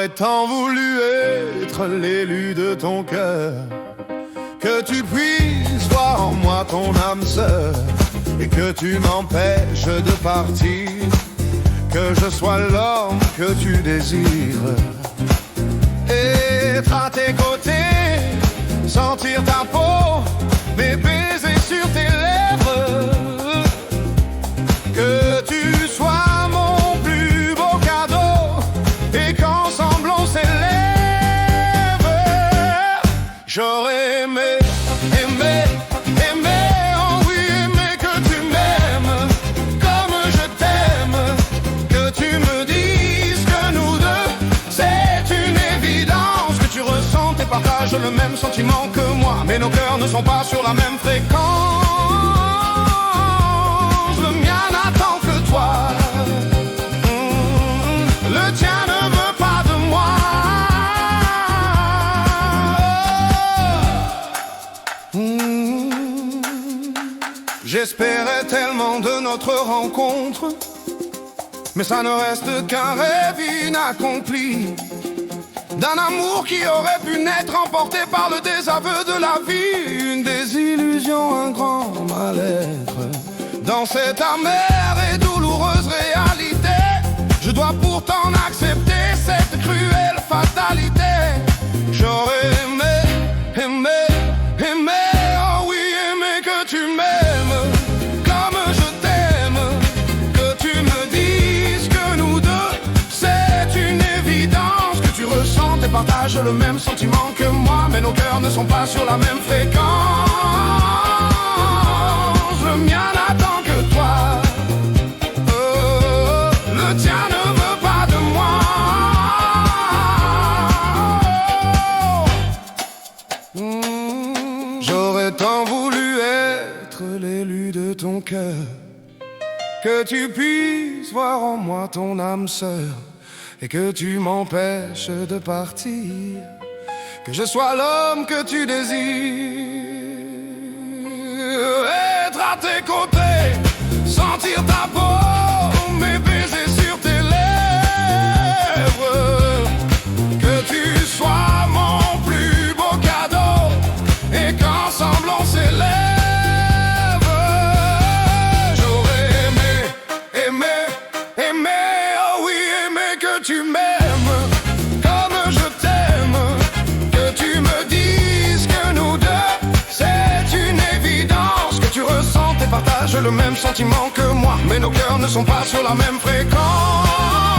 J'aurais tant voulu être l'élu de ton cœur, que tu puisses voir en moi ton âme sœur, et que tu m'empêches de partir, que je sois l'homme que tu désires. Être à tes côtés, sentir ta peau, mes baisers sur tes lèvres, que tu sois mon plus beau cadeau, et qu'ensemble on s'élève. J'aurais aimé, oh oui, aimé que tu m'aimes comme je t'aime, que tu me dises que nous deux, c'est une évidence, que tu ressens et partages le même sentiment que moi, mais nos cœurs ne sont pas sur la même fréquence. Le mien n'attend que toi, le tien ne veut pas de moi. J'espérais tellement de notre rencontre, mais ça ne reste qu'un rêve inaccompli, d'un amour qui aurait pu naître emporté par le désaveu de la vie. Une désillusion, un grand mal-être. Dans cette amère et douloureuse réalité, je dois pourtant accepter cette cruelle fatalité. J'aurais aimé, oh oui, aimé que tu m'aimes comme je t'aime, que tu me dises que nous deux, c'est une évidence, que tu ressens et partages le même sentiment que moi, mais nos cœurs ne sont pas sur la même fréquence. Le mien n'attend que toi, le tien ne veut pas de moi. J'aurais tant voulu être l'élu de ton cœur, que tu puisses voir en moi ton âme sœur, et que tu m'empêches de partir, que je sois l'homme que tu désires. Être à tes côtés, sentir ta peau, mes baisers sur tes lèvres, que tu sois mon plus beau cadeau, et qu'ensemble on s'élève. J'aurais aimé, oh oui, aimé que tu m'aimes comme je t'aime, que tu me dises que nous deux, c'est une évidence, que tu ressens et partages le même sentiment que moi, mais nos cœurs ne sont pas sur la même fréquence.